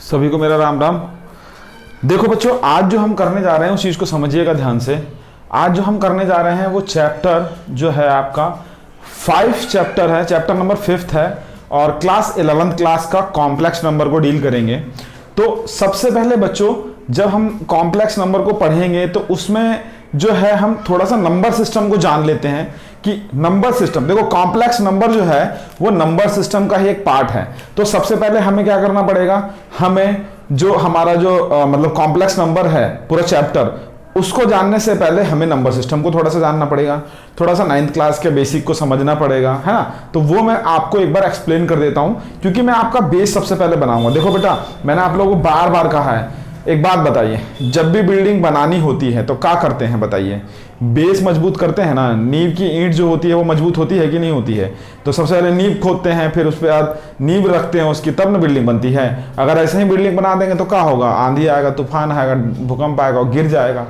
सभी को मेरा राम राम। देखो बच्चों, आज जो हम करने जा रहे हैं उस चीज़ को समझिएगा ध्यान से। आज जो हम करने जा रहे हैं वो चैप्टर जो है आपका 5 चैप्टर है, चैप्टर नंबर 5 है और क्लास 11th क्लास का कॉम्प्लेक्स नंबर को डील करेंगे। तो सबसे पहले बच्चों, जब हम कॉम्प्लेक्स नंबर को पढ़ेंगे तो उसमें जो है हम थोड़ा सा नंबर सिस्टम को जान लेते हैं कि नंबर सिस्टम, देखो कॉम्प्लेक्स नंबर जो है वो नंबर सिस्टम का ही एक पार्ट है। तो सबसे पहले हमें क्या करना पड़ेगा, हमें जो हमारा जो मतलब कॉम्प्लेक्स नंबर है पूरा चैप्टर, उसको जानने से पहले हमें नंबर सिस्टम को थोड़ा सा जानना पड़ेगा, थोड़ा सा 9th क्लास के बेसिक को समझना पड़ेगा, है ना। तो वो मैं आपको एक बार एक्सप्लेन कर देता हूं क्योंकि मैं आपका बेस सबसे पहले बनाऊंगा। देखो बेटा, मैंने आप लोगों को बार बार कहा है, एक बात बताइए, जब भी बिल्डिंग बनानी होती है तो क्या करते हैं बताइए, बेस मजबूत करते हैं ना। नींव की ईंट जो होती है वो मजबूत होती है कि नहीं होती है। तो सबसे पहले नींव खोदते हैं, फिर उस पर नींव रखते हैं उसकी, तब ना बिल्डिंग बनती है। अगर ऐसे ही बिल्डिंग बना देंगे तो क्या होगा, आंधी आएगा, तूफान आएगा, भूकंप आएगा और गिर जाएगा।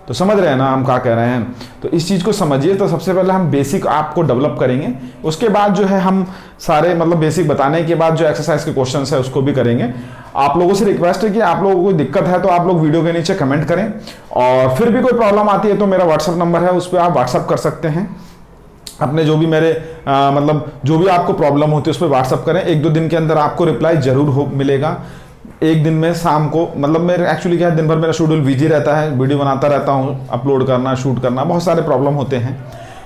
तो समझ रहे हैं ना हम क्या कह रहे हैं। तो इस चीज़ को समझिए। तो सबसे पहले हम बेसिक आपको डेवलप करेंगे, उसके बाद जो है हम सारे मतलब बेसिक बताने के बाद जो एक्सरसाइज के क्वेश्चंस है उसको भी करेंगे। आप लोगों से रिक्वेस्ट है कि आप लोगों को कोई दिक्कत है तो आप लोग वीडियो के नीचे कमेंट करें, और फिर भी कोई प्रॉब्लम आती है तो मेरा व्हाट्सअप नंबर है, उस पर आप व्हाट्सअप कर सकते हैं अपने जो भी मेरे मतलब जो भी आपको प्रॉब्लम होती है उस पर व्हाट्सअप करें। 1-2 दिन के अंदर आपको रिप्लाई जरूर मिलेगा। एक दिन में शाम को, मतलब मेरे एक्चुअली क्या है, दिन भर मेरा शेड्यूल बिजी रहता है, वीडियो बनाता रहता हूँ, अपलोड करना, शूट करना, बहुत सारे प्रॉब्लम होते हैं।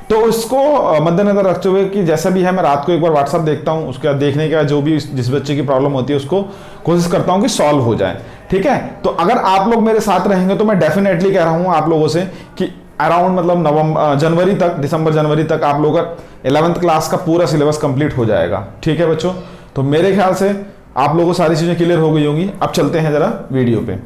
तो उसको मद्देनजर रखते हुए कि जैसा भी है मैं रात को एक बार व्हाट्सअप देखता हूँ, उसके बाद देखने के बाद जो भी जिस बच्चे की प्रॉब्लम होती है उसको कोशिश करता हूँ कि सॉल्व हो जाए। ठीक है, तो अगर आप लोग मेरे साथ रहेंगे तो मैं डेफिनेटली कह रहा हूँ आप लोगों से कि अराउंड मतलब जनवरी तक, दिसंबर जनवरी तक आप लोगों का 11th क्लास का पूरा सिलेबस कंप्लीट हो जाएगा। ठीक है बच्चों, तो मेरे ख्याल से आप लोगों को सारी चीजें क्लियर हो गई होंगी। अब चलते हैं जरा वीडियो पे।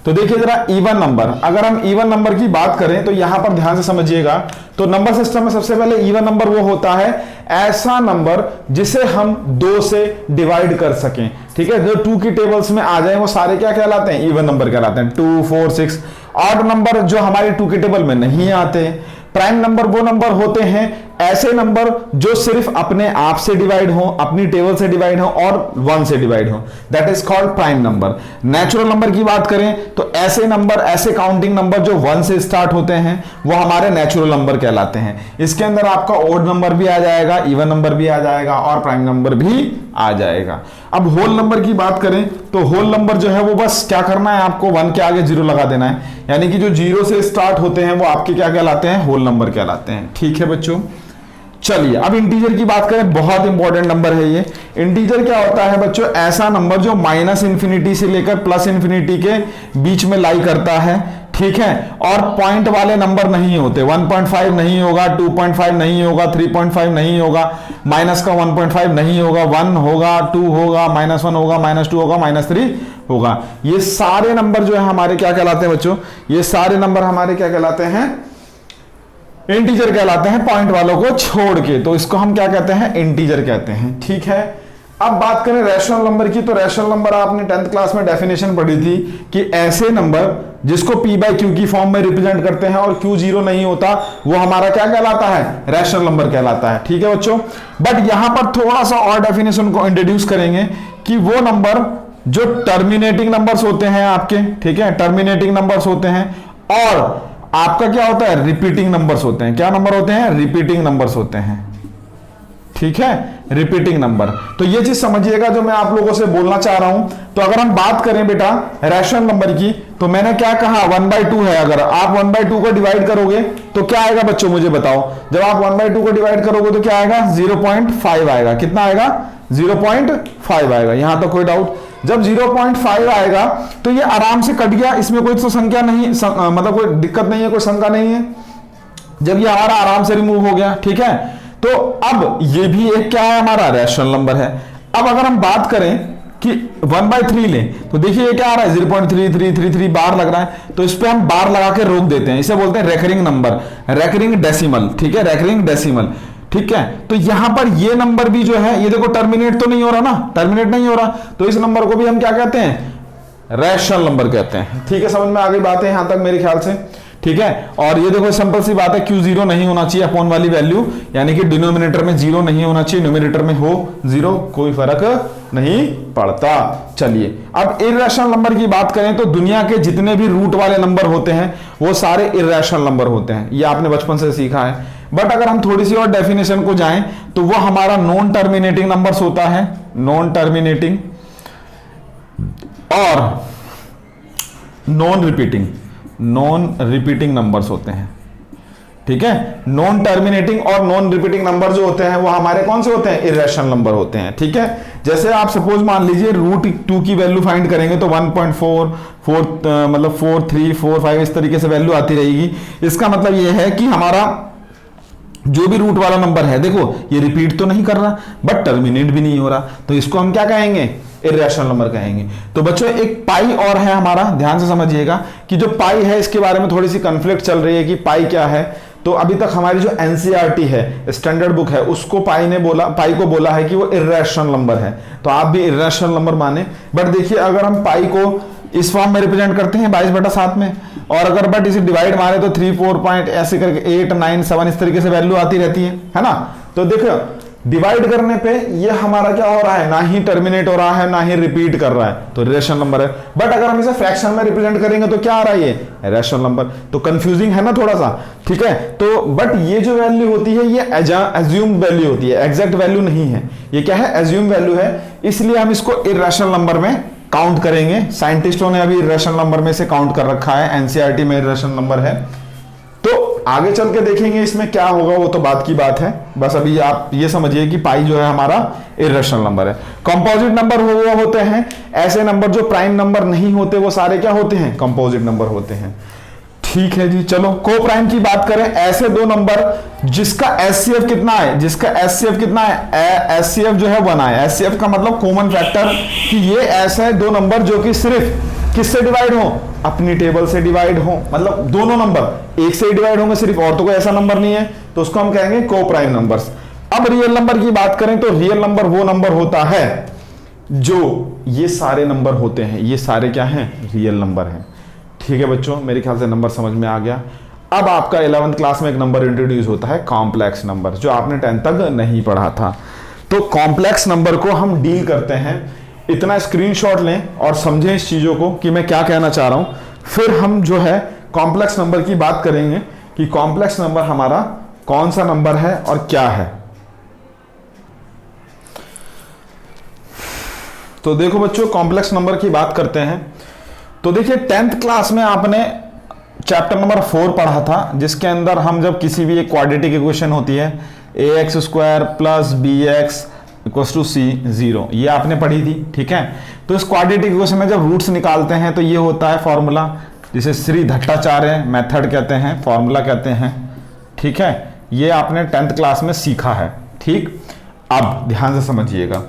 तो देखिए जरा इवन नंबर, अगर हम इवन नंबर की बात करें तो यहां पर ध्यान से समझिएगा। तो नंबर सिस्टम में सबसे पहले इवन नंबर वो होता है ऐसा नंबर जिसे हम 2 से डिवाइड कर सकें। ठीक है, जो 2 की टेबल्स में आ जाए वो सारे क्या कहलाते हैं, इवन नंबर कहलाते हैं। 2, 4, 6। ऑड नंबर जो हमारे 2 की टेबल में नहीं आते। प्राइम नंबर वो नंबर होते हैं ऐसे नंबर जो सिर्फ अपने आप से डिवाइड हो, अपनी टेबल से डिवाइड हो और 1 से डिवाइड हो, that is called prime number. Natural number की बात करें तो ऐसे नंबर, ऐसे काउंटिंग नंबर जो 1 से स्टार्ट होते हैं वो हमारे नेचुरल नंबर कहलाते हैं। इसके अंदर आपका ओड नंबर भी आ जाएगा, इवन नंबर भी आ जाएगा और प्राइम नंबर भी आ जाएगा। अब होल नंबर की बात करें तो होल नंबर जो है वो बस क्या करना है, आपको 1 के आगे 0 लगा देना है, यानी कि जो 0 से स्टार्ट होते हैं वो आपके क्या कहलाते हैं, होल नंबर कहलाते हैं। ठीक है बच्चों, चलिए अब इंटीजर की बात करें, बहुत इंपॉर्टेंट नंबर है ये। इंटीजर क्या होता है बच्चों, ऐसा नंबर जो -इन्फिनिटी से लेकर +इन्फिनिटी के बीच में लाई करता है। ठीक है, और पॉइंट वाले नंबर नहीं होते। 1.5 नहीं होगा, 2.5 नहीं होगा, 3.5 नहीं होगा, माइनस का 1.5 नहीं होगा, 1 होगा, 2 होगा, -1 होगा, -2 होगा, -3 होगा। ये सारे नंबर जो है हमारे क्या कहलाते हैं बच्चों, ये सारे नंबर हमारे क्या कहलाते हैं, इंटीजर कहलाते हैं, पॉइंट वालों को छोड़ के। तो इसको हम क्या कहते हैं, इंटीजर कहते हैं। ठीक है, अब बात करें रैशनल नंबर की, तो रैशनल नंबर आपने 10th क्लास में डेफिनेशन पढ़ी थी कि ऐसे नंबर जिसको p/q की फॉर्म में रिप्रेजेंट करते हैं और q 0 नहीं होता वो हमारा क्या कहलाता है, रैशनल नंबर कहलाता है। ठीक है बच्चों, बट यहां पर थोड़ा सा और डेफिनेशन को इंट्रोड्यूस करेंगे कि वो नंबर जो टर्मिनेटिंग नंबर्स होते हैं आपके, ठीक है, टर्मिनेटिंग नंबर्स होते हैं, और आपका क्या होता है, रिपीटिंग नंबर्स होते हैं। क्या नंबर होते हैं, रिपीटिंग नंबर्स होते हैं। ठीक है, रिपीटिंग नंबर। तो ये चीज समझिएगा जो मैं आप लोगों से बोलना चाह रहा हूं। तो अगर हम बात करें बेटा रैशनल नंबर की, तो मैंने क्या कहा, 1/2 है। अगर आप 1/2 को डिवाइड करोगे तो क्या आएगा बच्चों, मुझे बताओ। जब आप 1/2 को डिवाइड करोगे तो क्या आएगा, 0.5 आएगा। कितना आएगा, 0.5 आएगा। यहां तो कोई डाउट। जब 0.5 आएगा तो ये आराम से कट गया, इसमें कोई तो संख्या नहीं, मतलब कोई दिक्कत नहीं है, कोई शंका नहीं है। जब ये हमारा आराम से रिमूव हो गया, ठीक है, तो अब ये भी एक क्या है, हमारा रैशनल नंबर है। अब अगर हम बात करें कि 1/3 लें तो देखिए ये क्या आ रहा है, 0.3333 बार लग रहा है, तो इस पे हम बार लगा के रोक देते हैं। इसे बोलते हैं रेकरिंग नंबर, रेकरिंग डेसिमल। ठीक है, रेकरिंग डेसिमल। ठीक है, तो यहां पर ये नंबर भी जो है, ये देखो टर्मिनेट तो नहीं हो रहा ना, टर्मिनेट नहीं हो रहा, तो इस नंबर को भी हम क्या कहते हैं, रैशनल नंबर कहते हैं। ठीक है, समझ में आ गई बातें यहां तक मेरे ख्याल से। ठीक है। और ये देखो सिंपल सी बात है, क्यू जीरो नहीं होना चाहिए अपॉन वाली वैल्यू, यानी कि डिनोमिनेटर में जीरो नहीं होना चाहिए, न्यूमिनेटर में हो जीरो, कोई फर्क नहीं पड़ता। चलिए अब इर्रेशनल नंबर की बात करें तो दुनिया के जितने भी रूट वाले नंबर होते हैं वो सारे इर्रेशनल नंबर होते हैं, ये आपने बचपन से सीखा है। बट अगर हम थोड़ी सी और डेफिनेशन को जाएं तो वो हमारा नॉन टर्मिनेटिंग नंबर्स होता है, नॉन टर्मिनेटिंग और नॉन रिपीटिंग नंबर्स होते हैं, ठीक है। नॉन टर्मिनेटिंग और नॉन रिपीटिंग नंबर जो होते हैं वो हमारे कौन से होते हैं, इर्रेशनल नंबर होते हैं, ठीक है। जैसे आप सपोज मान लीजिए रूट 2 की वैल्यू फाइंड करेंगे तो 1.4 मतलब 4 3 4 5 इस तरीके से वैल्यू आती रहेगी। इसका मतलब ये है कि हमारा जो भी रूट वाला नंबर है, देखो ये रिपीट तो नहीं कर रहा बट टर्मिनेट भी नहीं हो रहा, तो इसको हम क्या कहेंगे, इर्रेशनल नंबर कहेंगे। तो बच्चों एक पाई और है हमारा, ध्यान से समझिएगा कि जो पाई है इसके बारे में थोड़ी सी कन्फ्लिक्ट चल रही है कि पाई क्या है। तो अभी तक हमारी जो एनसीईआरटी है, स्टैंडर्ड बुक है, उसको पाई को बोला है कि वो इर्रेशनल नंबर है, तो आप भी इर्रेशनल नंबर माने। बट देखिए अगर हम पाई को इस फॉर्म में रिप्रेजेंट करते हैं 22/7 में, और अगर बट इसे डिवाइड मारे तो 3 4 पॉइंट ऐसे करके 8 9 7 इस तरीके से वैल्यू आती रहती है ना। तो देखो डिवाइड करने पे ये हमारा क्या हो रहा है, ना ही टर्मिनेट हो रहा है ना ही रिपीट कर रहा है, तो इर्रेशनल नंबर है। बट अगर हम इसे फ्रैक्शन में रिप्रेजेंट करेंगे तो क्या आ रहा है, ये इर्रेशनल नंबर। तो कंफ्यूजिंग है ना थोड़ा सा, ठीक है। तो बट ये जो वैल्यू होती है ये एज्यूम वैल्यू होती है, एग्जैक्ट वैल्यू नहीं है, ये क्या है, एज्यूम वैल्यू है, इसलिए हम इसको इर्रेशनल नंबर में काउंट करेंगे। साइंटिस्टों ने अभी इर्रेशनल नंबर में से काउंट कर रखा है, एनसीईआरटी में इर्रेशनल नंबर है। तो आगे चल के देखेंगे इसमें क्या होगा, वो तो बात की बात है। बस अभी आप ये समझिए कि पाई जो है हमारा इर्रेशनल नंबर है। कंपोजिट नंबर वो होते हैं ऐसे नंबर जो प्राइम नंबर नहीं होते, वो सारे क्या होते हैं, कंपोजिट नंबर होते हैं, ठीक है जी। चलो को प्राइम की बात करें, ऐसे दो नंबर जिसका एचसीएफ कितना है, एचसीएफ जो है 1 है। एचसीएफ का मतलब कॉमन फैक्टर, कि ये ऐसे दो नंबर जो कि सिर्फ किससे डिवाइड हो, अपनी टेबल से डिवाइड हो, मतलब दोनों नंबर एक से ही डिवाइड होंगे सिर्फ, और तो कोई ऐसा नंबर नहीं है, तो उसको हम कहेंगे को प्राइम नंबर्स। अब रियल नंबर की बात करें तो रियल नंबर वो नंबर होता है जो ये सारे नंबर होते हैं, ये सारे क्या हैं, रियल नंबर हैं, ठीक है बच्चों। मेरे ख्याल से नंबर समझ में आ गया। अब आपका 11th क्लास में एक नंबर इंट्रोड्यूस होता है, कॉम्प्लेक्स नंबर, जो आपने 10th तक नहीं पढ़ा था। तो कॉम्प्लेक्स नंबर को हम डील करते हैं, इतना स्क्रीनशॉट लें और समझें इस चीजों को कि मैं क्या कहना चाह रहा हूं, फिर हम जो है कॉम्प्लेक्स नंबर की बात करेंगे कि कॉम्प्लेक्स नंबर हमारा कौन सा नंबर है और क्या है। तो देखो बच्चों कॉम्प्लेक्स नंबर की बात करते हैं। तो देखिए 10th क्लास में आपने चैप्टर नंबर 4 पढ़ा था, जिसके अंदर हम जब किसी भी एक क्वाड्रेटिक इक्वेशन होती है ax² + bx = c 0, ये आपने पढ़ी थी, ठीक है। तो इस क्वाड्रेटिक इक्वेशन में जब रूट्स निकालते हैं तो ये होता है फॉर्मूला, जिसे श्री भट्टाचार्य मेथड कहते हैं, फॉर्मूला कहते हैं, ठीक है। ये आपने 10th क्लास में सीखा है, ठीक। अब ध्यान से समझिएगा,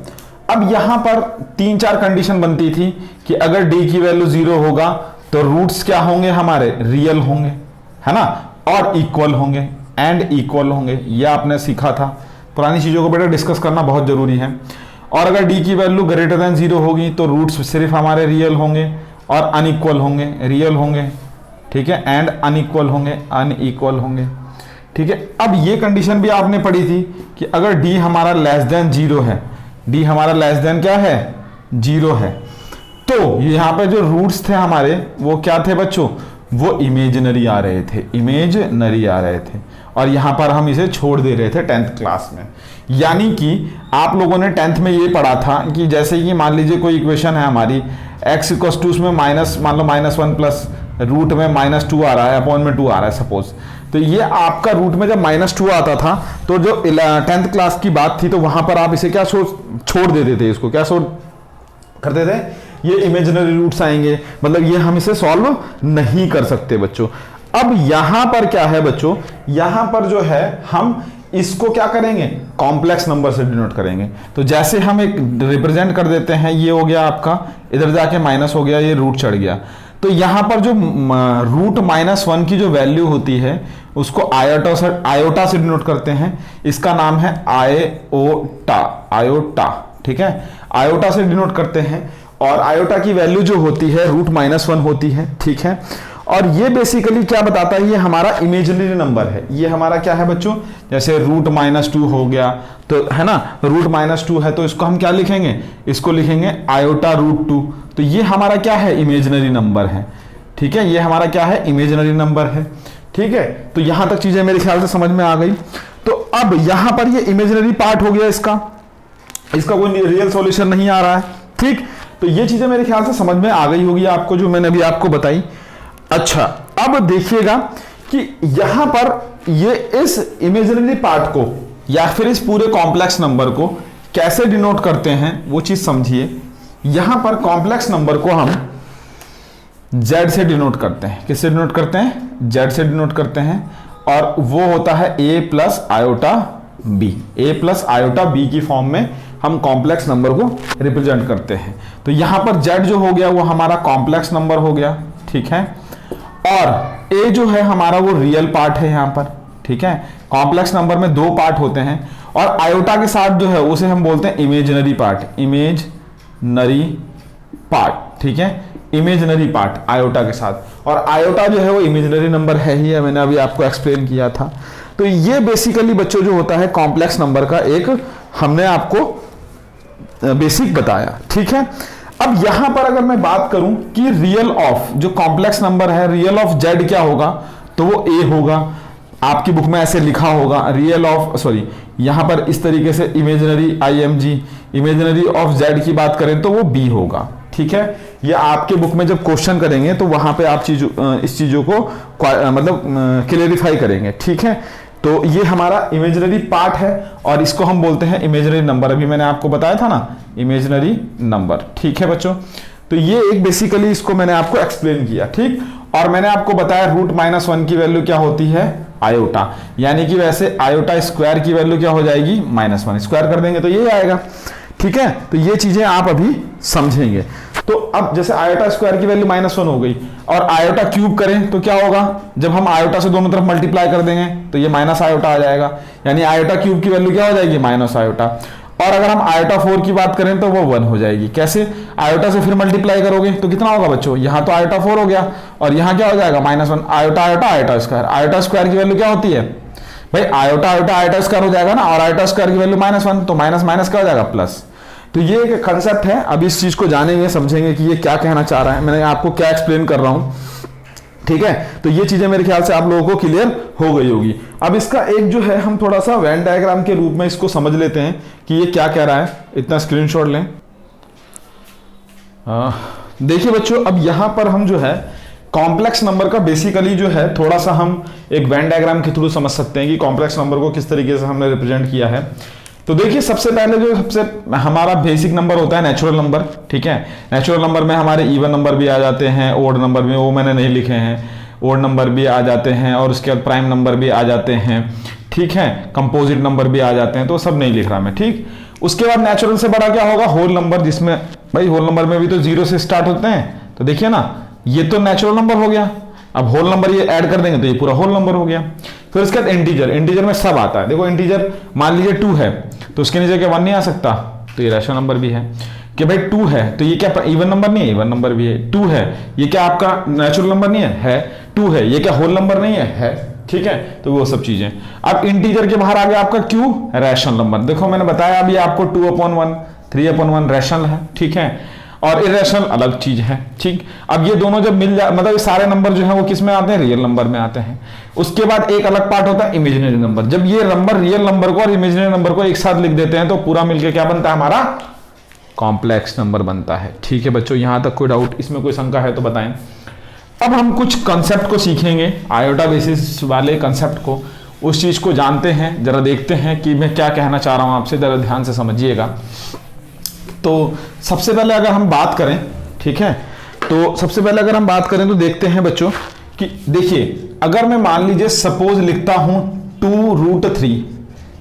अब यहां पर 3-4 कंडीशन बनती थी कि अगर d की वैल्यू 0 होगा तो रूट्स क्या होंगे, हमारे रियल होंगे, है ना, और इक्वल होंगे, एंड इक्वल होंगे, ये आपने सीखा था। पुरानी चीजों को बेटा डिस्कस करना बहुत जरूरी है। और अगर d की वैल्यू > 0 होगी तो रूट्स सिर्फ हमारे रियल होंगे और अनइक्वल होंगे, रियल होंगे, ठीक है, एंड अनइक्वल होंगे, अनइक्वल होंगे, ठीक है। अब ये कंडीशन भी आपने पढ़ी थी कि अगर d हमारा <0 है, d हमारा क्या है, 0 है, तो यहाँ पे जो रूट्स थे हमारे वो क्या थे बच्चों, वो इमेजिनरी आ रहे थे, इमेजिनरी आ रहे थे, और यहाँ पर हम इसे छोड़ दे रहे थे 10th क्लास में। यानी कि आप लोगों ने 10th में ये पढ़ा था कि जैसे कि मान लीजिए कोई इक्वेशन है हमारी, x = उसमें मान लो -1 प्लस रूट में -2 आ रहा है, अपॉन में 2 आ रहा है सपोज, तो ये आपका रूट में जब -2 आता था तो जो 10th क्लास की बात थी तो वहां पर आप इसे क्या छोड़ देते थे, इसको क्या करते थे, ये इमेजिनरी रूट्स आएंगे, मतलब ये हम इसे सॉल्व नहीं कर सकते बच्चों। अब यहां पर क्या है बच्चों, यहां पर जो है हम इसको क्या करेंगे, कॉम्प्लेक्स नंबर से डिनोट करेंगे। तो जैसे हम एक रिप्रेजेंट कर देते हैं, ये हो गया आपका, इधर जाके माइनस हो गया, ये रूट चढ़ गया, तो यहां पर जो रूट -1 की जो वैल्यू होती है उसको आयोटा से डिनोट करते हैं, इसका नाम है आयोटा, ठीक है, आयोटा से डिनोट करते हैं। और आयोटा की वैल्यू जो होती है रूट -1 होती है, ठीक है। और ये बेसिकली क्या बताता है, ये हमारा इमेजिनरी नंबर है। ये हमारा क्या है बच्चों, जैसे √-2 हो गया तो है ना, √-2 है तो इसको हम क्या लिखेंगे, इसको लिखेंगे i/√2। तो ये हमारा क्या है, इमेजिनरी नंबर है। ठीक है, ये हमारा क्या है, इमेजिनरी नंबर है। ठीक है, तो यहां तक चीजें मेरे ख्याल से समझ में आ गई। तो अब यहां पर ये इमेजिनरी पार्ट हो गया, इसका कोई रियल सॉल्यूशन नहीं आ रहा है। ठीक, तो ये चीजें मेरे ख्याल से समझ में आ गई होगी आपको, जो मैंने अभी आपको बताई। अच्छा, अब देखिएगा कि यहां पर ये इस इमेजिनरी पार्ट को या फिर इस पूरे कॉम्प्लेक्स नंबर को कैसे डिनोट करते हैं वो चीज समझिए। यहां पर कॉम्प्लेक्स नंबर को हम Z से डिनोट करते हैं। किससे डिनोट करते हैं, Z से डिनोट करते हैं, और वो होता है a plus iota b। a plus iota b की फॉर्म में हम कॉम्प्लेक्स नंबर को रिप्रेजेंट करते हैं। तो यहां पर Z जो हो गया वो हमारा कॉम्प्लेक्स नंबर हो गया। ठीक है, और a जो है हमारा वो रियल पार्ट है यहां पर। ठीक है, कॉम्प्लेक्स नंबर में 2 पार्ट होते हैं, और आयोटा के साथ जो है उसे हम बोलते हैं इमेजिनरी पार्ट, इमेजिनरी पार्ट। ठीक है, इमेजिनरी पार्ट आयोटा के साथ, और आयोटा जो है वो इमेजिनरी नंबर है ही है, मैंने अभी आपको एक्सप्लेन किया था। तो ये बेसिकली बच्चों जो होता है कॉम्प्लेक्स नंबर का एक हमने आपको बेसिक बताया। ठीक है, अब यहां पर अगर मैं बात करूं कि रियल ऑफ जो कॉम्प्लेक्स नंबर है, रियल ऑफ Z क्या होगा, तो वो a होगा। आपकी बुक में ऐसे लिखा होगा रियल ऑफ, सॉरी यहां पर इस तरीके से imaginary IMG, imaginary of Z की बात करें तो वो b होगा। ठीक है, ये आपके बुक में जब क्वेश्चन करेंगे तो वहां पे आप इस चीजों को मतलब क्लियरिफाई करेंगे। ठीक है, तो ये हमारा इमेजिनरी पार्ट है और इसको हम बोलते हैं इमेजिनरी नंबर। अभी मैंने आपको बताया था ना, इमेजिनरी नंबर। ठीक है बच्चों, तो ये एक बेसिकली इसको मैंने आपको एक्सप्लेन किया। ठीक, और मैंने आपको बताया √-1 की वैल्यू क्या होती है, आयोटा, यानी कि वैसे आयोटा स्क्वायर की वैल्यू क्या हो जाएगी, -1। स्क्वायर कर देंगे तो ये आएगा। ठीक है, तो ये चीजें आप अभी समझेंगे। तो अब जैसे आयोटा स्क्वायर की वैल्यू -1 हो गई, और आयोटा क्यूब करें तो क्या होगा, जब हम आयोटा से दोनों तरफ मल्टीप्लाई कर देंगे तो ये माइनस आयोटा आ जाएगा, यानी आयोटा क्यूब की वैल्यू क्या हो जाएगी, -आयोटा। और अगर हम आयोटा 4 की बात करें तो वो 1 हो जाएगी। कैसे, आयोटा से फिर मल्टीप्लाई करोगे तो कितना होगा बच्चों, यहां तो आयोटा 4 हो गया, और यहां क्या हो जाएगा, -1। Iota iota iota square, iota square की वैल्यू क्या होती है भाई, आयोटा आयोटा आयोटा स्क्वायर हो जाएगा ना, और आयोटा स्क्वायर की वैल्यू -1, तो माइनस माइनस क्या हो जाएगा, प्लस। तो ये एक कंसेप्ट है, अब इस चीज को जानेंगे, समझेंगे कि ये क्या कहना चाह रहा है, मैंने आपको क्या एक्सप्लेन कर रहा हूं। ठीक है, तो ये चीजें मेरे ख्याल से आप लोगों को क्लियर हो गई होगी। अब इसका एक जो है हम थोड़ा सा वेन डायग्राम के रूप में इसको समझ लेते हैं कि ये क्या कह रहा है। इतना स्क्रीनशॉट लें। देखिए बच्चों, अब यहां पर हम जो है कॉम्प्लेक्स नंबर का बेसिकली जो है थोड़ा सा हम एक वेन डायग्राम के थ्रू समझ सकते हैं कि कॉम्प्लेक्स नंबर को किस तरीके से हमने रिप्रेजेंट किया है। तो देखिए, सबसे पहले जो सबसे हमारा बेसिक नंबर होता है नेचुरल नंबर। ठीक है, नेचुरल नंबर में हमारे इवन नंबर भी आ जाते हैं, ओड नंबर में वो मैंने नहीं लिखे हैं, ओड नंबर भी आ जाते हैं, और उसके बाद प्राइम नंबर भी आ जाते हैं। ठीक है, कंपोजिट नंबर भी आ जाते हैं, तो सब नहीं लिख रहा मैं। ठीक, उसके बाद नेचुरल से बड़ा क्या होगा, होल नंबर, जिसमें भाई होल नंबर में भी तो 0 से स्टार्ट होते हैं। तो देखिए ना, ये तो नेचुरल नंबर हो गया, अब होल नंबर ये ऐड कर देंगे तो ये पूरा होल नंबर हो गया। फिर उसके बाद इंटीजर, इंटीजर में सब आता है। देखो इंटीजर मान लीजिए 2 है तो उसके नीचे क्या 1 नहीं आ सकता, तो ये रैशनल नंबर भी है। कि भाई 2 है तो ये क्या इवन नंबर नहीं है, इवन नंबर भी है। 2 है ये क्या आपका नेचुरल नंबर नहीं है 2 है ये क्या होल नंबर नहीं है। ठीक है, तो वो सब चीजें। अब इंटीजर के बाहर आ गया आपका क्यू, रैशनल नंबर। देखो मैंने बताया अभी आपको 2/1 3/1 रैशनल है। ठीक है, और इरेशनल अलग चीज है। ठीक, अब ये दोनों जब मिल जाए, मतलब सारे नंबर जो है वो किस में आते हैं, रियल नंबर में आते हैं। उसके बाद एक अलग पार्ट होता है इमेजिनरी नंबर। जब ये नंबर रियल नंबर को और इमेजिनरी नंबर को एक साथ लिख देते हैं तो पूरा मिलकर क्या बनता है, हमारा कॉम्प्लेक्स नंबर बनता है। ठीक है बच्चों, यहां तक कोई डाउट, इसमें कोई शंका है तो बताएं। अब हम कुछ कंसेप्ट को सीखेंगे, आयोटा बेसिस वाले कंसेप्ट को, उस चीज को जानते हैं, जरा देखते हैं कि मैं क्या कहना चाह रहा हूं आपसे, जरा ध्यान से समझिएगा। तो सबसे पहले अगर हम बात करें, ठीक है, तो सबसे पहले अगर हम बात करें तो देखते हैं बच्चों कि देखिए, अगर मैं मान लीजिए सपोज लिखता हूं 2√3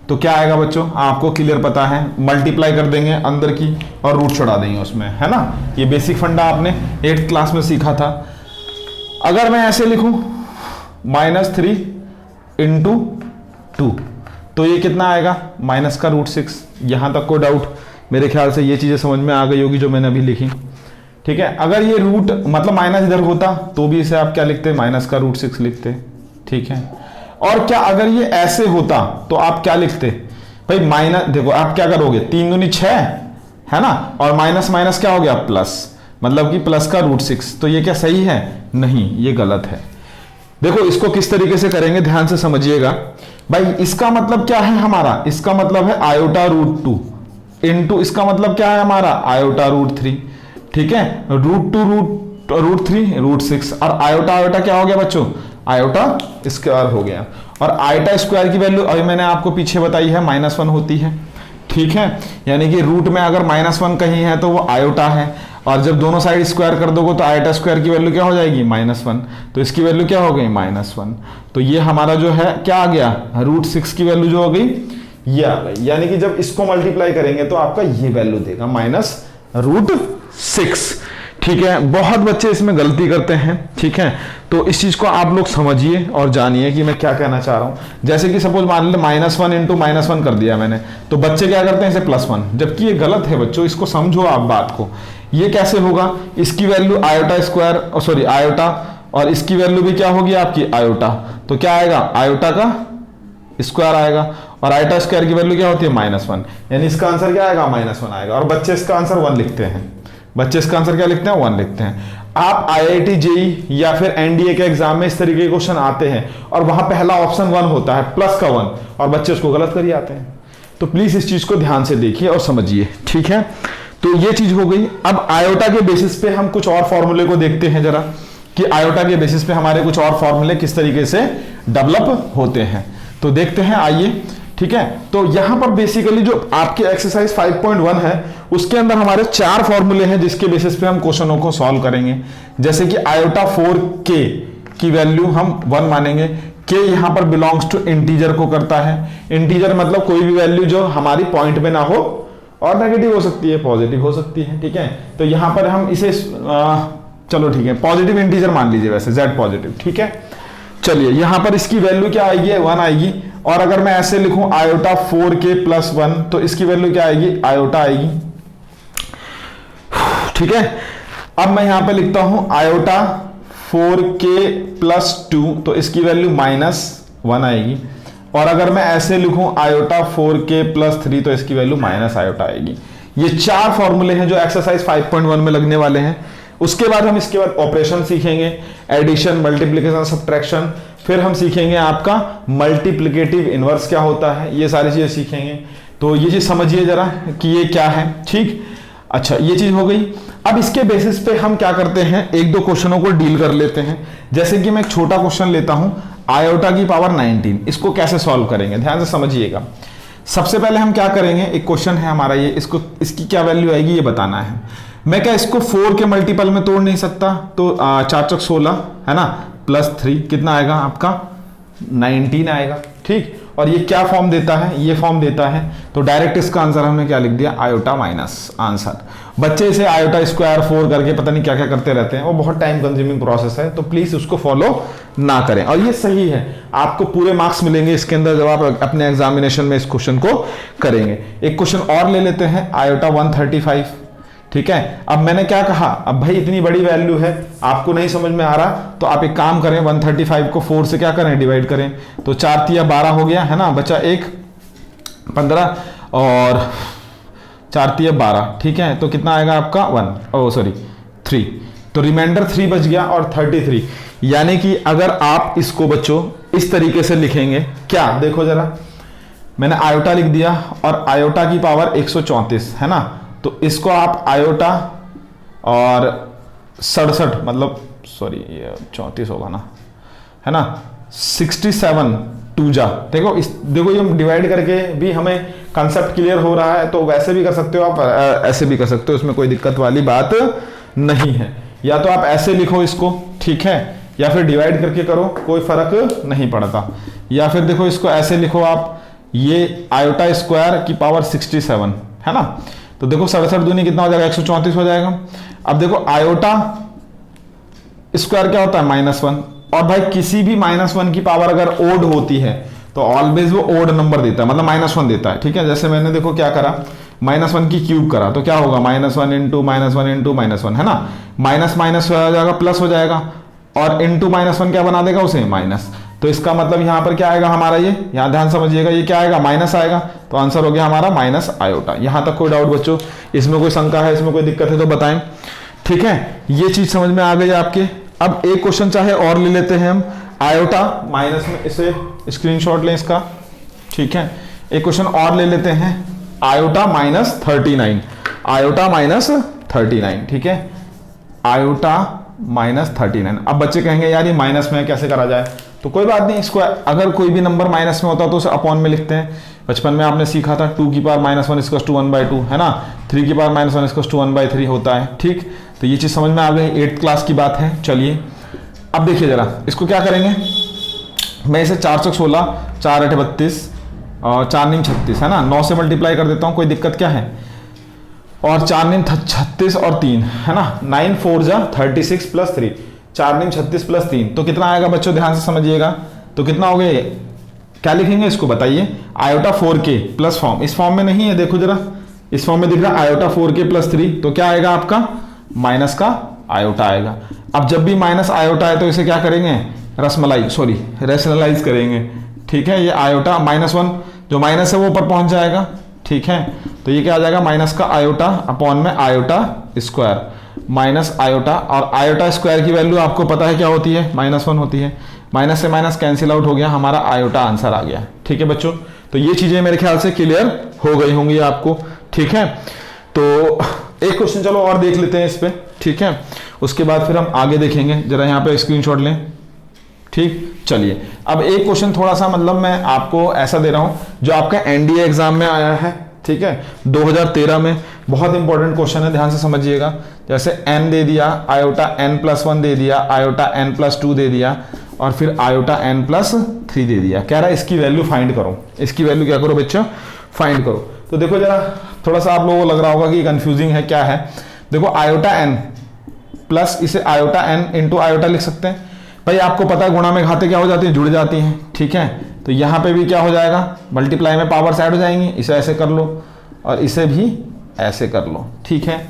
तो क्या आएगा बच्चों, आपको क्लियर पता है, मल्टीप्लाई कर देंगे अंदर की और रूट छोड़ा देंगे उसमें, है ना। ये बेसिक फंडा आपने 8th क्लास में सीखा था। अगर मैं ऐसे लिखूं -3 × 2 तो ये कितना आएगा, माइनस का √6। यहां तक कोई डाउट, मेरे ख्याल से ये चीजें समझ में आ गई होगी जो मैंने अभी लिखी। ठीक है। अगर ये रूट मतलब माइनस इधर होता तो भी इसे आप क्या लिखते, माइनस का रूट 6 लिखते, ठीक है। और क्या अगर ये ऐसे होता तो आप क्या लिखते भाई, माइनस, देखो आप क्या करोगे, 3 दूनी 6 है ना, और माइनस माइनस क्या हो गया प्लस, मतलब कि प्लस का रूट 6। तो ये क्या सही है, नहीं ये गलत है। देखो इसको किस तरीके से करेंगे ध्यान से समझिएगा भाई। इसका मतलब क्या है हमारा, इसका मतलब है आयोटा रूट 2 इंटू, इसका मतलब क्या है हमारा आयोटा रूट 3, ठीक है। रूट 2 रूट 3 रूट 6, और आयोटा आयोटा क्या हो गया बच्चों, आयोटा स्क्वायर हो गया। और आयोटा स्क्वायर की वैल्यू अभी मैंने आपको पीछे बताई है -1 होती है, ठीक है। यानी कि रूट में अगर -1 कहीं है तो वो आयोटा है, और जब दोनों साइड स्क्वायर कर दोगे तो आयोटा स्क्वायर की वैल्यू क्या हो जाएगी -1, तो इसकी वैल्यू क्या हो गई -1। तो ये हमारा जो है क्या आ गया, रूट 6 की वैल्यू जो हो गई ये आ गई। यानी कि जब इसको मल्टीप्लाई करेंगे तो आपका ये वैल्यू देगा -√6, ठीक है। बहुत बच्चे इसमें गलती करते हैं, ठीक है। तो इस चीज को आप लोग समझिए और जानिए कि मैं क्या कहना चाह रहा हूं। जैसे कि सपोज मान लो -1 इंटू -1 कर दिया मैंने, तो बच्चे क्या करते हैं इसे +1, जबकि ये गलत है बच्चों, इसको समझो आप बात को। ये कैसे होगा, इसकी value iota square, sorry iota, और इसकी वैल्यू भी क्या होगी आपकी आयोटा, तो क्या आएगा आयोटा का स्क्वायर आएगा, और आयोटा स्क्वायर की वैल्यू क्या होती है -1, यानी इसका आंसर क्या आएगा -1 आएगा। और बच्चे इसका आंसर 1 लिखते हैं, बच्चे इसका आंसर क्या लिखते हैं 1 लिखते हैं। आप आईआईटी जेई या फिर एनडीए के एग्जाम में इस तरीके के क्वेश्चन आते हैं और वहां पहला ऑप्शन 1 होता है, प्लस का 1, और बच्चे उसको गलत कर ही आते हैं। तो प्लीज इस चीज को ध्यान से देखिए और समझिए, ठीक है। तो ये चीज हो गई। अब आयोटा के बेसिस पे हम कुछ और फॉर्मूले को देखते हैं जरा, कि आयोटा के बेसिस पे हमारे कुछ और फॉर्मूले किस तरीके से डेवलप होते हैं। तो देखते हैं, आइए, ठीक है। तो यहां पर बेसिकली जो आपके एक्सरसाइज 5.1 है उसके अंदर हमारे 4 फॉर्मूले हैं जिसके बेसिस पे हम क्वेश्चनों को सॉल्व करेंगे। जैसे कि आयोटा 4k की वैल्यू हम 1 मानेंगे। k यहां पर बिलोंग्स टू इंटीजर को करता है। इंटीजर मतलब कोई भी वैल्यू जो हमारी पॉइंट में ना हो, और नेगेटिव हो सकती है, पॉजिटिव हो सकती है, ठीक है। तो यहां पर हम इसे चलो ठीक है, पॉजिटिव इंटीजर मान लीजिए, वैसे z पॉजिटिव, ठीक है। चलिए यहां पर इसकी वैल्यू क्या आएगी, 1 आएगी। और अगर मैं ऐसे लिखूं आयोटा 4k + 1, तो इसकी वैल्यू क्या आएगी, आयोटा आएगी, ठीक है। अब मैं यहां पे लिखता हूं आयोटा 4k + 2, तो इसकी वैल्यू -1 आएगी। और अगर मैं ऐसे लिखूं आयोटा 4k + 3, तो इसकी वैल्यू माइनस आयोटा आएगी। ये 4 फॉर्मूले हैं जो एक्सरसाइज 5.1 में लगने वाले हैं। उसके बाद हम इसके बाद ऑपरेशन सीखेंगे, एडिशन, मल्टीप्लिकेशन, सब्ट्रैक्शन, फिर हम सीखेंगे आपका मल्टीप्लिकेटिव इनवर्स क्या होता है, ये सारी चीजें सीखेंगे। तो ये चीज समझिए जरा कि ये क्या है, ठीक। अच्छा ये चीज हो गई। अब इसके बेसिस पे हम क्या करते हैं, 1-2 क्वेश्चनों को डील कर लेते हैं। जैसे कि मैं एक छोटा क्वेश्चन लेता हूं, आयोटा की पावर 19, इसको कैसे सॉल्व करेंगे, ध्यान से समझिएगा। सबसे पहले हम क्या करेंगे, एक क्वेश्चन है हमारा ये, इसको इसकी क्या वैल्यू आएगी ये बताना है। मैं क्या इसको 4 के मल्टीपल में तोड़ नहीं सकता, तो 4 × 16 है ना, +3 कितना आएगा आपका 19 आएगा, ठीक। और ये क्या फॉर्म देता है, ये फॉर्म देता है। तो डायरेक्ट इसका आंसर हमने क्या लिख दिया, आयोटा माइनस आंसर। बच्चे इसे आयोटा स्क्वायर 4 करके पता नहीं क्या क्या करते रहते हैं, वो बहुत टाइम कंज्यूमिंग प्रोसेस है, तो प्लीज उसको फॉलो ना करें। और ये सही है, आपको पूरे मार्क्स मिलेंगे इसके अंदर जब आप अपने एग्जामिनेशन में इस क्वेश्चन को करेंगे। एक क्वेश्चन और ले लेते हैं, आयोटा 135, ठीक है। अब मैंने क्या कहा, अब भाई इतनी बड़ी वैल्यू है, आपको नहीं समझ में आ रहा, तो आप एक काम करें, 135 को 4 से क्या करें, डिवाइड करें। तो 4 × 12 हो गया है ना, बचा 1 15, और 4 × 12, ठीक है। तो कितना आएगा आपका 3, तो रिमाइंडर 3 बच गया, और 33। यानी कि अगर आप इसको बच्चों इस तरीके से लिखेंगे, क्या देखो जरा, मैंने आयोटा लिख दिया और आयोटा की पावर 134 है ना, तो इसको आप आयोटा और 67 मतलब सॉरी ये 34 होगा ना, है ना, 67 2 जा, देखो देखो ये डिवाइड करके भी हमें कंसेप्ट क्लियर हो रहा है। तो वैसे भी कर सकते हो आप, ऐसे भी कर सकते हो, इसमें कोई दिक्कत वाली बात नहीं है। या तो आप ऐसे लिखो इसको, ठीक है, या फिर डिवाइड करके करो, कोई फर्क नहीं पड़ता। या फिर देखो इसको ऐसे लिखो आप, ये आयोटा स्क्वायर की पावर 67 है ना, तो देखो 67 दूनी कितना हो जाएगा, 134 हो जाएगा। अब देखो आयोटा स्क्वायर क्या होता है, -1, और भाई किसी भी -1 की पावर अगर ओड होती है तो ऑलवेज वो ओड नंबर देता है, मतलब -1 देता है, ठीक है। जैसे मैंने देखो क्या करा, -1 की क्यूब करा तो क्या होगा, -1 इंटू -1 है ना, माइनस माइनस हो जाएगा प्लस हो जाएगा, और इंटू -1 क्या बना देगा उसे माइनस। तो इसका मतलब यहां पर क्या आएगा हमारा, ये यहां ध्यान समझिएगा, ये क्या आएगा माइनस आएगा, तो आंसर हो गया हमारा माइनस आयोटा। यहां तक कोई डाउट बच्चों, इसमें कोई शंका है, इसमें कोई दिक्कत है तो बताएं। ठीक है, ये चीज समझ में आ गई आपके। अब एक क्वेश्चन चाहे और ले लेते हैं हम, आयोटा माइनस में, इसे स्क्रीनशॉट लें इसका। ठीक है, एक क्वेश्चन और ले लेते हैं, आयोटा -39, आयोटा -39। ठीक है, आयोटा -39। अब बच्चे कहेंगे यार ये माइनस में कैसे करा जाए, तो कोई बात नहीं, इसको अगर कोई भी नंबर माइनस में होता तो उसे अपॉन में लिखते हैं। बचपन में आपने सीखा था 2 की पावर -1 = 1/2 है ना, 3 की पावर -1 = 1/3 होता है। ठीक, तो ये चीज समझ में आ गई, 8th क्लास की बात है। चलिए अब देखिए जरा इसको क्या करेंगे, मैं इसे 4 × 16, 4 × 8 = 32 और 4 × 9 = 36 है ना, 9 से मल्टीप्लाई कर देता हूँ, कोई दिक्कत क्या है, और 4 × 9 = 36 और 3 है ना, 9 × 4 = 36 + 3, 4 × 9 = 36 + 3, तो कितना आएगा बच्चों, ध्यान से समझिएगा, तो कितना हो गया, क्या लिखेंगे इसको बताइए, आयोटा 4k प्लस फॉर्म, इस फॉर्म में नहीं है, देखो जरा इस फॉर्म में दिख रहा है आयोटा 4k + 3, तो क्या आएगा आपका माइनस का आयोटा आएगा। अब जब भी माइनस आयोटा है तो इसे क्या करेंगे, रैशनलाइज करेंगे। ठीक है, ये आयोटा -1 जो माइनस है वो ऊपर पहुंच जाएगा। ठीक है, तो ये क्या आ जाएगा, माइनस का आयोटा अपॉन में आयोटा स्क्वायर, माइनस आयोटा, और आयोटा स्क्वायर की वैल्यू आपको पता है क्या होती है, -1 होती है, माइनस से माइनस कैंसिल आउट हो गया, हमारा आयोटा आंसर आ गया। ठीक है बच्चों, तो ये चीजें मेरे ख्याल से क्लियर हो गई होंगी आपको। ठीक है, तो एक क्वेश्चन चलो और देख लेते हैं इस पे। ठीक है, उसके बाद फिर हम आगे देखेंगे, जरा यहाँ पे स्क्रीनशॉट लें। ठीक, चलिए अब एक क्वेश्चन थोड़ा सा मतलब मैं आपको ऐसा दे रहा हूं जो आपका एनडीए एग्जाम में आया है। ठीक है, 2013 में, बहुत इंपॉर्टेंट क्वेश्चन है, ध्यान से समझिएगा। जैसे n दे दिया, आयोटा n+1 दे दिया, आयोटा n+2 दे दिया, और फिर आयोटा n+3 दे दिया। कह रहा है इसकी वैल्यू फाइंड करो, इसकी वैल्यू क्या करो बच्चों, फाइंड करो। तो देखो जरा थोड़ा सा आप लोगों को लग रहा होगा कि कंफ्यूजिंग है, क्या है, देखो आयोटा n प्लस इसे आयोटा n इंटू आयोटा लिख सकते हैं। भाई आपको पता है गुणा में घाते क्या हो जाती है, जुड़ जाती हैं। ठीक है, तो यहां पे भी क्या हो जाएगा, मल्टीप्लाई में पावर्स ऐड हो जाएंगी, इसे ऐसे कर लो और इसे भी ऐसे कर लो। ठीक है,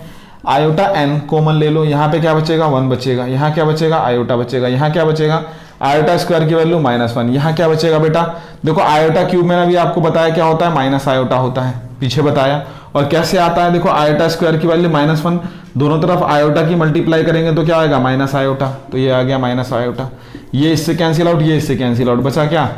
आयोटा n कॉमन ले लो, यहाँ पे क्या बचेगा 1 बचेगा, यहाँ क्या बचेगा आयोटा बचेगा, यहाँ क्या बचेगा आयोटा स्क्वायर की वैल्यू -1, यहाँ क्या बचेगा बेटा, देखो आयोटा क्यूब मैंने अभी आपको बताया क्या होता है, माइनस आयोटा होता है, पीछे बताया। और कैसे आता है, देखो आयोटा स्क्वायर की वैल्यू -1, दोनों तरफ आयोटा की मल्टीप्लाई करेंगे तो क्या आएगा माइनस आयोटा, तो ये आ गया माइनस आयोटा, ये इससे कैंसिल आउट, ये इससे कैंसिल आउट, बचा क्या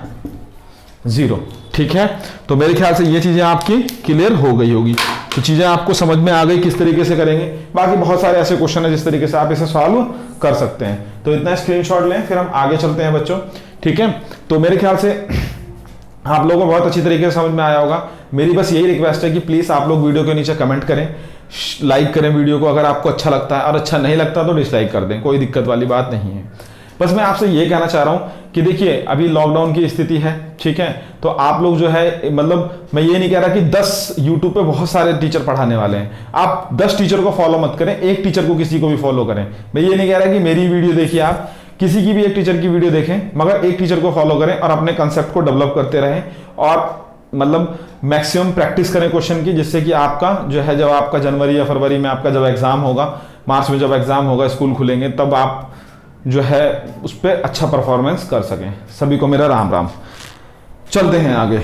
0। ठीक है, तो मेरे ख्याल से ये चीजें आपकी क्लियर हो गई होगी, तो चीजें आपको समझ में आ गई किस तरीके से करेंगे। बाकी बहुत सारे ऐसे क्वेश्चन है जिस तरीके से आप इसे सॉल्व कर सकते हैं। तो इतना स्क्रीनशॉट लें, फिर हम आगे चलते हैं बच्चों। ठीक है, तो मेरे ख्याल से आप लोगों को बहुत अच्छी तरीके से समझ में आया होगा। मेरी बस यही रिक्वेस्ट है कि प्लीज आप लोग वीडियो के नीचे कमेंट करें, लाइक करें वीडियो को अगर आपको अच्छा लगता है, और अच्छा नहीं लगता तो डिसलाइक कर दें, कोई दिक्कत वाली बात नहीं है। बस मैं आपसे ये कहना चाह रहा हूं कि देखिए अभी लॉकडाउन की स्थिति है। ठीक है, तो आप लोग जो है, मतलब मैं ये नहीं कह रहा कि 10 यूट्यूब पे बहुत सारे टीचर पढ़ाने वाले हैं, आप 10 टीचर को फॉलो मत करें, एक टीचर को किसी को भी फॉलो करें। मैं ये नहीं कह रहा कि मेरी वीडियो देखिए, आप किसी की भी एक टीचर की वीडियो देखें, मगर एक टीचर को फॉलो करें और अपने कंसेप्ट को डेवलप करते रहें, और मतलब मैक्सिमम प्रैक्टिस करें क्वेश्चन की, जिससे कि आपका जो है, जब आपका जनवरी या फरवरी में आपका जब एग्जाम होगा, मार्च में जब एग्जाम होगा, स्कूल खुलेंगे, तब आप जो है उस पर अच्छा परफॉर्मेंस कर सकें। सभी को मेरा राम राम। चलते हैं आगे।